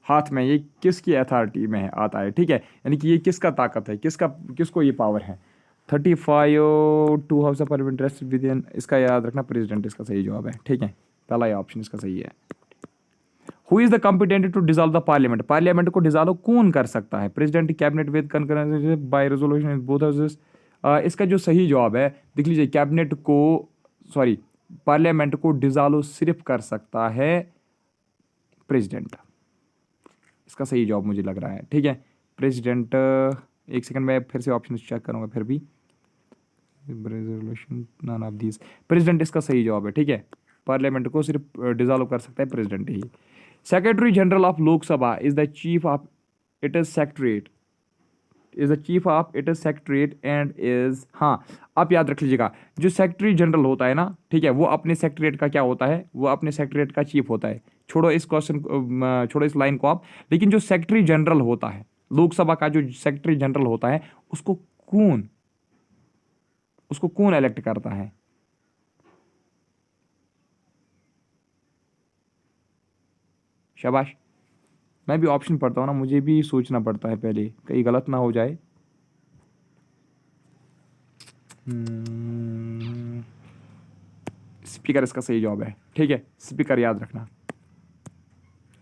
हाथ में, ये किसकी अथॉरिटी में आता है, ठीक है, यानी कि ये किसका ताकत है, किसको ये पावर है। 35 to house of parliament rest within, इसका याद रखना, प्रेसिडेंट इसका सही जवाब है, ठीक है, पहला ये ऑप्शन इसका सही है। Who is the competent to dissolve the parliament, parliament को डिजॉल्व कौन कर सकता है, president, cabinet with concurrence by resolution both houses. इसका जो सही जवाब है देख लीजिए, कैबिनेट को, सॉरी, पार्लियामेंट को डिजॉल्व सिर्फ कर सकता है प्रेसिडेंट, इसका सही जवाब मुझे लग रहा है, ठीक है, प्रेसिडेंट। एक सेकंड में फिर से ऑप्शन चेक करूंगा, फिर भी resolution none of this, president इसका सही जवाब है, ठीक है, पार्लियामेंट को सिर्फ डिजॉल्व कर सकता है president he. Secretary general of Lok Sabha is the chief of it is secretariat, is the chief of it is secretariat and is, हाँ आप याद रख लीजिएगा, जो सेक्रेटरी जनरल होता है ना, ठीक है, वो अपने सेक्रेटरीट का क्या होता है, वो अपने सेक्रेटरीट का चीफ होता है। छोड़ो इस क्वेश्चन, छोड़ो इस लाइन को आप, लेकिन जो सेक्रेटरी जनरल होता है लोकसभा का, जो सेक्रेटरी जनरल होता है, उसको कौन इलेक्ट करता है। शाबाश, मैं भी ऑप्शन पढ़ता हूँ ना, मुझे भी सोचना पड़ता है पहले, कहीं गलत ना हो जाए। स्पीकर इसका सही जवाब है, ठीक है, स्पीकर याद रखना,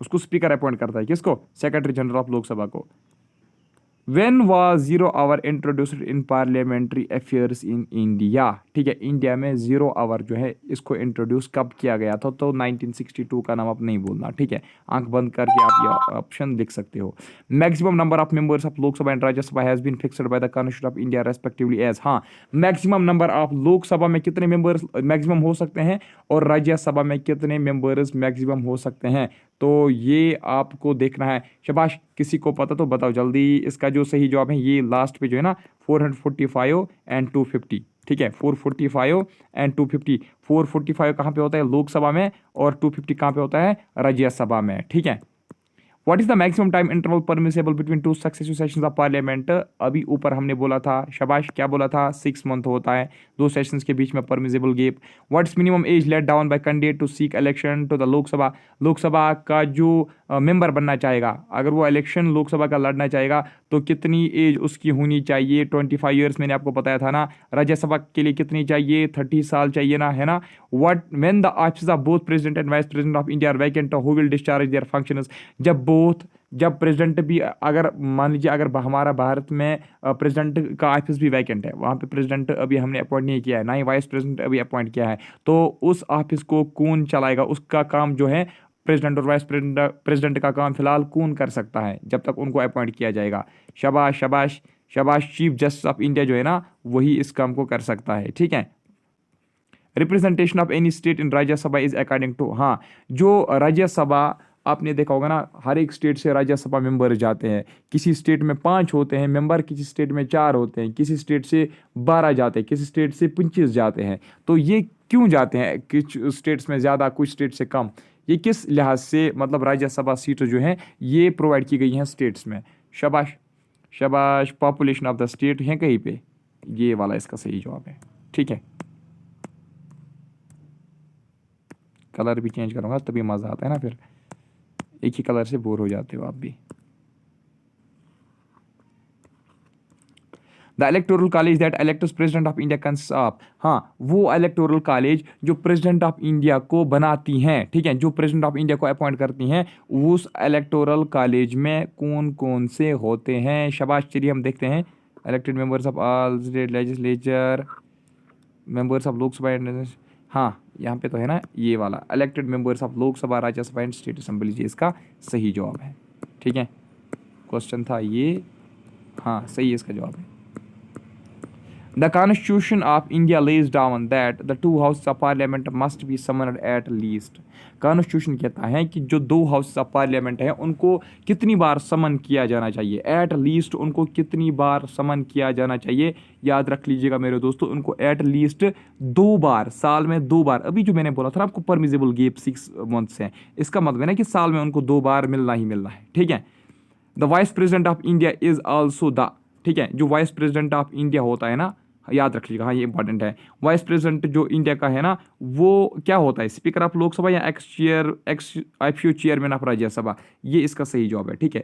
उसको स्पीकर अपॉइंट करता है, किसको, सेक्रेटरी जनरल ऑफ लोकसभा को। When was zero hour introduced in parliamentary affairs in India? ठीक है, इंडिया में जीरो आवर जो है इसको इंट्रोड्यूस कब किया गया था? तो 1962 का नाम आप नहीं बोलना, ठीक है, आंख बंद करके आप ये ऑप्शन लिख सकते हो। Maximum number of members of Lok Sabha and Rajya Sabha has been fixed by the constitution of India respectively as, हाँ, मैक्सिमम नंबर ऑफ लोकसभा में कितने मेंबर्स मैक्सिमम हो सकते हैं और राज्यसभा में कितने मेंबर्स मैक्सिमम हो सकते हैं, तो ये आपको देखना है। शाबाश, किसी को पता तो बताओ जल्दी। इसका जो सही जवाब है ये लास्ट पे जो है ना 445 एंड 250, ठीक है, 445 एंड 250। 445 कहाँ पे होता है? लोकसभा में, और 250 कहाँ पे होता है? राज्यसभा में, ठीक है। What is the maximum time interval permissible between two successive sessions of parliament? अभी ऊपर हमने बोला था, शाबाश, क्या बोला था? 6 मंथ होता है दो सेशंस के बीच में permissible gap. What's minimum age laid down by candidate to seek election to the Lok Sabha? Lok Sabha का जो मेंबर बनना चाहेगा, अगर वो इलेक्शन लोकसभा का लड़ना चाहेगा तो कितनी एज उसकी होनी चाहिए? 25 ईयर्स मैंने आपको बताया था ना। राज्यसभा के लिए कितनी चाहिए? 30 साल चाहिए ना, है ना। What when the office of both president and vice president of India are vacant, who will discharge their functions? जब प्रेसिडेंट भी, अगर मान लीजिए अगर हमारा भारत में प्रेसिडेंट का ऑफिस भी वैकेंट है, वहाँ पे प्रेसिडेंट अभी हमने अपॉइंट नहीं किया है, ना ही वाइस प्रेसिडेंट अभी अपॉइंट किया है, तो उस ऑफिस को कौन चलाएगा? उसका काम जो है प्रेसिडेंट और वाइस प्रेसिडेंट का काम फिलहाल कौन कर सकता है जब तक उनको अपॉइंट किया जाएगा? शाबाश शाबाश शाबाश, चीफ जस्टिस ऑफ इंडिया जो है ना वही इस काम को कर सकता है, ठीक है। Representation of any state in Rajya Sabha is according to, हाँ, जो राज्यसभा आपने देखा होगा ना, हर एक स्टेट से राज्यसभा मेंबर जाते हैं। किसी स्टेट में 5 होते हैं मेंबर, किसी स्टेट में 4 होते हैं, किसी स्टेट से 12 जाते हैं, किसी स्टेट से 25 जाते हैं। तो ये क्यों जाते हैं? कुछ स्टेट्स में ज़्यादा, कुछ स्टेट से कम, ये किस लिहाज से, मतलब राज्यसभा सीट जो है ये प्रोवाइड की गई हैं स्टेट्स में। शाबाश शाबाश, पॉपुलेशन ऑफ द स्टेट है कहीं पे, ये वाला इसका सही जवाब है, ठीक है। कलर भी चेंज करूँगा तभी मज़ा आता है ना, फिर एक ही कलर से बोर हो जाते हो आप भी। The electoral college that elects president of India consist of, हाँ, वो इलेक्टोरल कॉलेज जो प्रेसिडेंट ऑफ इंडिया को बनाती हैं, ठीक है, जो प्रेसिडेंट ऑफ इंडिया को अपॉइंट करती हैं, उस इलेक्टोरल कॉलेज में कौन कौन से होते हैं? शाबाश, चलिए हम देखते हैं। Elected members of all state legislature, members of Lok Sabha and, हाँ, यहाँ पे तो है ना ये वाला, elected members of Lok Sabha, Rajya Sabha and state assembly, ये इसका सही जवाब है, ठीक है। क्वेश्चन था ये, हाँ, सही है इसका जवाब है। The constitution of India lays down that the 2 houses of parliament must be summoned at least. Constitution कहता है कि जो 2 हाउसेस ऑफ पार्लियामेंट है उनको कितनी बार समन किया जाना चाहिए? एट लीस्ट उनको कितनी बार समन किया जाना चाहिए? याद रख लीजिएगा मेरे दोस्तों, उनको एट लीस्ट 2 बार, साल में 2 बार। अभी जो मैंने बोला था ना आपको परमिसेबल गैप 6 मंथ्स है, इसका मतलब है ना कि साल में उनको 2 बार मिलना ही मिलना है, ठीक है। The vice president of India is also the, ठीक है, जो वाइस प्रेसिडेंट ऑफ इंडिया होता है ना, याद रख लीजिएगा, हाँ ये इंपॉर्टेंट है। वाइस प्रेसिडेंट जो इंडिया का है ना, वो क्या होता है? स्पीकर ऑफ लोकसभा या ex officio chairman of Rajya Sabha, ये इसका सही जवाब है, ठीक है।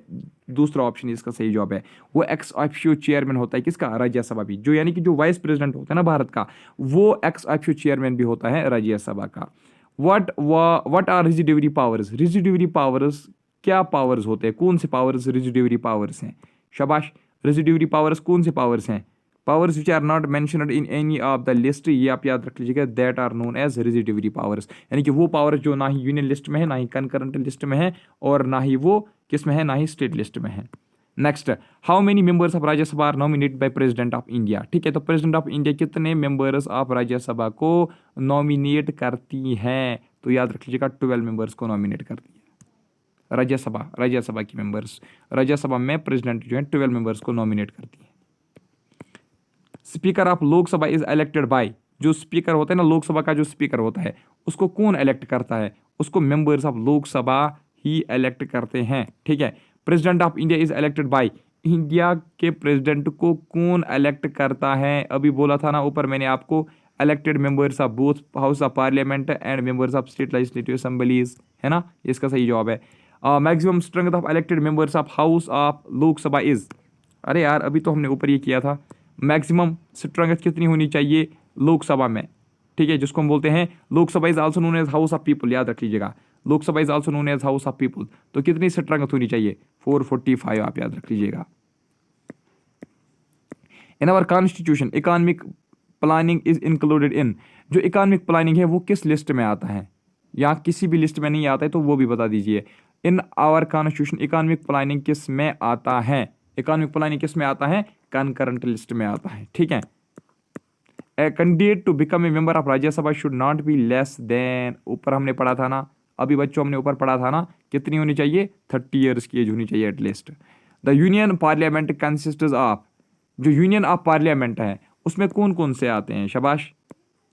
दूसरा ऑप्शन इसका सही जवाब है, वो एक्स ऑफिशियो चेयरमैन होता है, किसका? राज्यसभा भी, जो यानी कि जो वाइस प्रेसिडेंट होता है ना भारत का, वो एक्स ऑफिशियो चेयरमैन भी होता है राज्यसभा का। What are residuary powers? Residuary powers क्या पावर्स होते हैं? कौन से पावर्स रेजिड्यूरी पावर्स हैं? शाबाश, रेजिड्यूरी पावर्स कौन से पावर्स हैं? Powers which are not mentioned in any of the list, ये आप याद रख लीजिएगा, that are known as residuary powers, यानी कि वो पावर्स जो ना ही यूनियन लिस्ट में है, ना ही कंकरेंट लिस्ट में है, और ना ही वो किस में है, ना ही स्टेट लिस्ट में है। Next, how many members of Rajya Sabha are nominated by president of India? ठीक है, तो प्रेसिडेंट ऑफ इंडिया कितने मेंबर्स ऑफ राज्यसभा को नॉमिनेट करती हैं? तो याद रख लीजिएगा 12 मेंबर्स को नॉमिनेट करती है राज्यसभा की मेंबर्स। राज्यसभा में प्रेसिडेंट जो है 12 मेंबर्स को नॉमिनेट करती है। Speaker of Lok Sabha is elected by, जो स्पीकर होता है ना लोकसभा का, जो स्पीकर होता है उसको कौन इलेक्ट करता है? उसको members of Lok Sabha he elect करते हैं, ठीक है। President of India is elected by, India के प्रेसिडेंट को कौन इलेक्ट करता है? अभी बोला था ना ऊपर मैंने आपको, elected members of both house of parliament and members of state legislative assemblies, है ना, इसका सही जवाब है। Maximum strength of elected members of house of Lok Sabha is, अरे यार अभी तो हमने ऊपर ये किया था, मैक्सिमम स्ट्रेंथ कितनी होनी चाहिए लोकसभा में, ठीक है, जिसको हम बोलते हैं Lok Sabha is also known as house of people, याद रख लीजिएगा, Lok Sabha is also known as house of people. तो कितनी स्ट्रेंथ होनी चाहिए? 445, आप याद रख लीजिएगा। In our constitution economic planning is included in, जो इकोनॉमिक प्लानिंग है वो किस लिस्ट में आता है, या किसी भी लिस्ट में नहीं आता है तो वो भी बता दीजिए। In our constitution economic planning किस में आता है, इकोनॉमिक प्लानिंग किस में आता है, कंकरेंट लिस्ट में आता है, ठीक है। A candidate to become a member of Rajya Sabha should not be less than, ऊपर हमने पढ़ा था ना, अभी बच्चों हमने ऊपर पढ़ा था ना, कितनी होनी चाहिए, 30 ईयर्स की एज होनी चाहिए at least. The union parliament consist of, जो यूनियन ऑफ पार्लियामेंट है उसमें कौन कौन से आते हैं, शाबाश,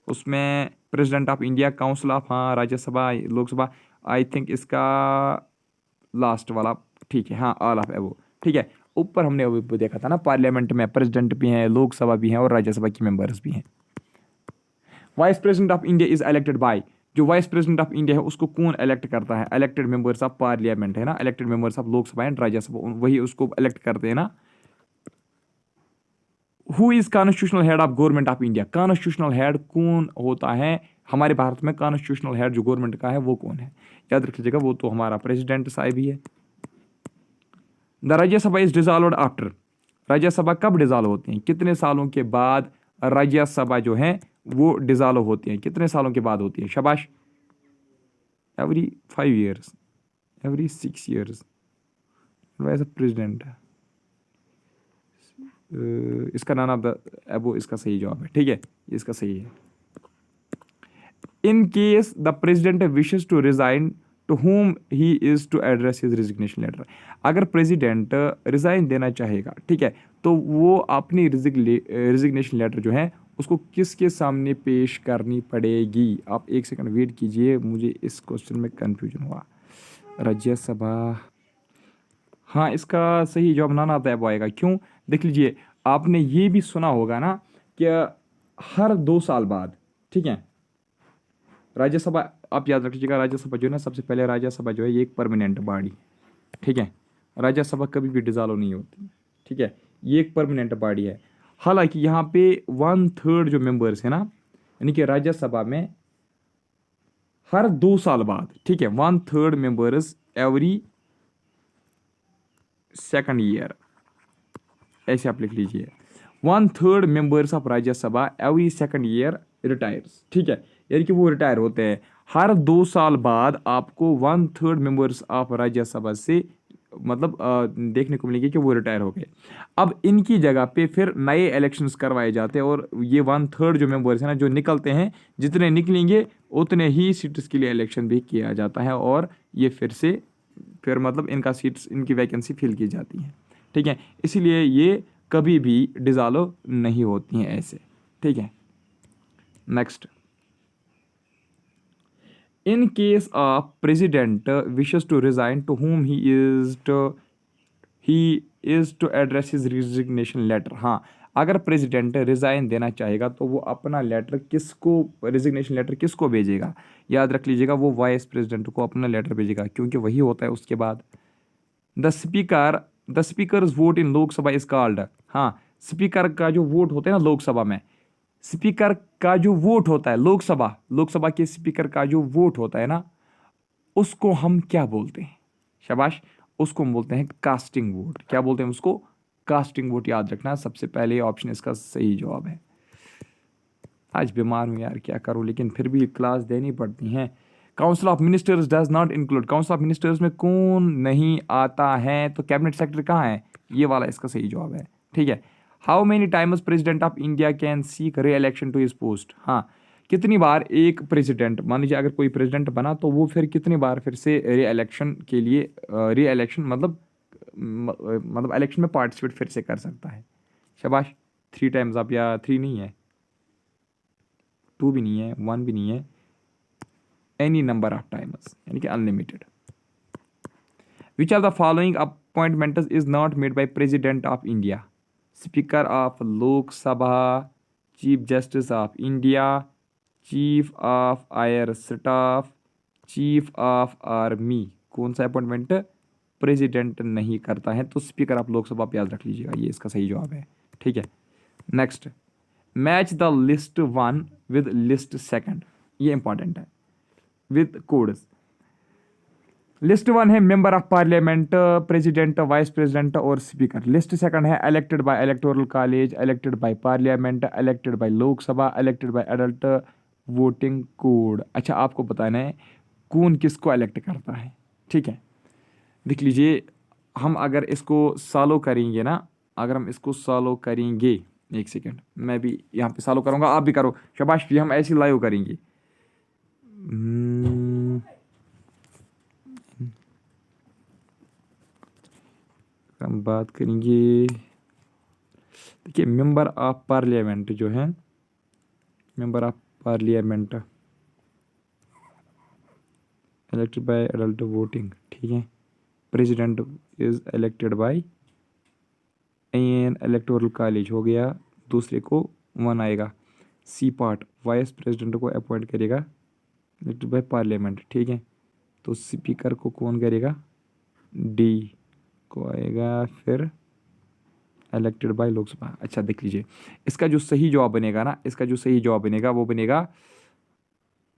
उसमें president of India, council of, हाँ, राज्यसभा, लोकसभा, आई थिंक इसका लास्ट वाला, ठीक है, हाँ, ऑल ऑफ एबो, ठीक है। ऊपर हमने अभी देखा था ना, पार्लियामेंट में प्रेसिडेंट भी हैं, लोकसभा भी हैं और राज्यसभा की मेंबर्स भी हैं। Vice president of India is elected by, जो वाइस प्रेसिडेंट ऑफ इंडिया है उसको कौन इलेक्ट करता है, इलेक्टेड मेंबर्स ऑफ पार्लियामेंट है ना, elected members of Lok Sabha and Rajya Sabha, वही उसको इलेक्ट करते हैं ना। Who is constitutional head of government of India, constitutional head कौन होता है हमारे भारत में, कॉन्स्टिट्यूशनल हेड जो गवर्नमेंट का है वो कौन है, याद रख लीजिएगा, वो तो हमारा प्रेसिडेंट साहब ही है। The Rajya Sabha is dissolved after, Rajya Sabha कब डिजॉल्व होती है, कितने सालों के बाद राज्यसभा जो है वो डिजॉल्व होती है, कितने सालों के बाद होती है, शाबाश, एवरी 5 ईयर्स, एवरी 6 ईयर्स, वैसे प्रेसिडेंट है। इसका नाम अब वो इसका सही जवाब है, ठीक है, इसका सही है। In case the president wishes to resign to whom he is to address his resignation letter, अगर प्रेसिडेंट रिजाइन देना चाहेगा, ठीक है, तो वो अपनी रिजिग्नेशन लेटर जो है उसको किसके सामने पेश करनी पड़ेगी। आप एक सेकंड वेट कीजिए, मुझे इस क्वेश्चन में कंफ्यूजन हुआ। राज्यसभा, हाँ, इसका सही जवाब नाना तैब आएगा, क्यों, देख लीजिए, आपने ये भी सुना होगा ना कि हर 2 साल बाद, ठीक है, राज्यसभा, आप याद रखिएगा, राज्यसभा जो है ना, सबसे पहले राज्यसभा जो है ये एक परमानेंट बॉडी, ठीक है, राज्यसभा कभी भी डिसॉल्व नहीं होती, ठीक है, ये एक परमानेंट बॉडी है। हालांकि यहाँ पे 1/3 जो मेंबर्स है ना, यानी कि राज्यसभा में हर 2 साल बाद, ठीक है, 1/3 मेंबर्स एवरी सेकंड ईयर, ऐसे आप लिख लीजिए, 1/3 members of Rajya Sabha every second year retires, ठीक है, यानी कि वो रिटायर होते हैं हर 2 साल बाद, आपको 1/3 मेंबर्स ऑफ राज्यसभा से मतलब देखने को मिलेगी कि वो रिटायर हो गए। अब इनकी जगह पे फिर नए इलेक्शंस करवाए जाते हैं और ये 1/3 जो मेंबर्स हैं ना जो निकलते हैं, जितने निकलेंगे उतने ही सीट्स के लिए इलेक्शन भी किया जाता है और ये फिर मतलब इनका सीट्स, इनकी वैकेंसी फिल की जाती है, ठीक है, इसीलिए ये कभी भी डिसॉल्व नहीं होती हैं ऐसे, ठीक है। Next, in case of president wishes to resign to whom he is to address his resignation letter, हाँ, अगर प्रेसिडेंट रिजाइन देना चाहेगा तो वो अपना लेटर किसको, रिजिग्नेशन लेटर किसको भेजेगा, याद रख लीजिएगा, वो वाइस प्रेसिडेंट को अपना लेटर भेजेगा, क्योंकि वही होता है उसके बाद। The speakers vote in Lok Sabha is called, हाँ, स्पीकर का जो वोट होता है ना लोकसभा में, स्पीकर का जो वोट होता है, लोकसभा के स्पीकर का जो वोट होता है ना, उसको हम क्या बोलते हैं, शाबाश, उसको हम बोलते हैं कास्टिंग वोट, क्या बोलते हैं उसको, कास्टिंग वोट, याद रखना, सबसे पहले ऑप्शन इसका सही जवाब है। आज बीमार हूँ यार, क्या करूँ, लेकिन फिर भी क्लास देनी पड़ती हैं। Council of ministers does not include, council of ministers में कौन नहीं आता है, तो कैबिनेट सेक्रेटरी कहाँ है, ये वाला इसका सही जवाब है, ठीक है। How many times president of India can seek re-election to his post, हाँ, कितनी बार एक प्रेसिडेंट, मान लीजिए अगर कोई प्रेसिडेंट बना तो वो फिर कितनी बार फिर से री इलेक्शन के लिए, री इलेक्शन मतलब इलेक्शन में पार्टिसिपेट फिर से कर सकता है, शाबाश, 3 टाइम्स आप, या 3 नहीं है, 2 भी नहीं है, 1 भी नहीं है, एनी नंबर ऑफ टाइम्स, यानी कि unlimited. Which of the following appointments is not made by president of India, speaker of Lok Sabha, chief justice of India, chief of air staff, chief of army, कौन सा अपॉइंटमेंट प्रेसिडेंट नहीं करता है, तो स्पीकर ऑफ लोकसभा आप याद रख लीजिएगा, ये इसका सही जवाब है, ठीक है। Next, match the list 1 with list 2, ये इंपॉर्टेंट है, विद कोड्स, लिस्ट वन है member of parliament, president, vice president और स्पीकर। लिस्ट सेकंड है elected by electoral college, elected by parliament, elected by Lok Sabha, elected by adult voting code. अच्छा, आपको बताना है कौन किसको इलेक्ट करता है, ठीक है। देख लीजिए, हम अगर इसको सॉल्व करेंगे ना, अगर हम इसको सॉल्व करेंगे, एक सेकेंड मैं भी यहाँ पे सॉल्व करूँगा, आप भी करो, शाबाश, ये हम ऐसे लाइव करेंगे। हम बात करेंगे, देखिए मेंबर ऑफ पार्लियामेंट जो है, member of parliament elected by adult voting, ठीक है। President is elected by N electoral college हो गया, दूसरे को वन आएगा। सी पार्ट, वाइस प्रेसिडेंट को अपॉइंट करेगा इलेक्टेड बाय पार्लियामेंट, ठीक है। तो स्पीकर को कौन करेगा, डी को आएगा, फिर इलेक्टेड बाय लोकसभा। अच्छा देख लीजिए, इसका जो सही जवाब बनेगा ना, इसका जो सही जवाब बनेगा वो बनेगा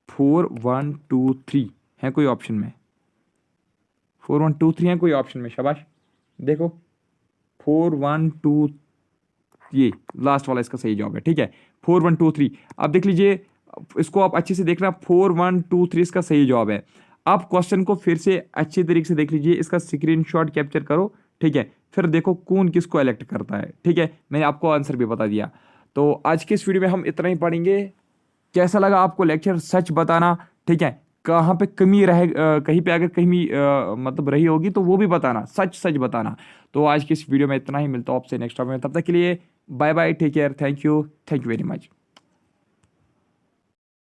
4 1 2 3 है कोई ऑप्शन में, 4 1 2 3 है कोई ऑप्शन में, शाबाश। देखो 4 1 2, ये लास्ट वाला इसका सही जवाब है, ठीक है। 4 1 2 3, अब देख लीजिए, इसको आप अच्छे से देखना, 4 1 2 3 इसका सही जवाब है। आप क्वेश्चन को फिर से अच्छे तरीके से देख लीजिए, इसका स्क्रीनशॉट कैप्चर करो, ठीक है। फिर देखो कौन किसको इलेक्ट करता है, ठीक है। मैंने आपको आंसर भी बता दिया। तो आज के इस वीडियो में हम इतना ही पढ़ेंगे। कैसा लगा आपको लेक्चर, सच बताना, ठीक है। कहाँ पे कमी रहे, कहीं पे अगर कहीं मतलब रही होगी तो वो भी बताना, सच सच बताना। तो आज की इस वीडियो में इतना ही, मिलता हूँ आपसे नेक्स्ट टाइम में, तब तक के लिए bye bye, take care, thank you very much.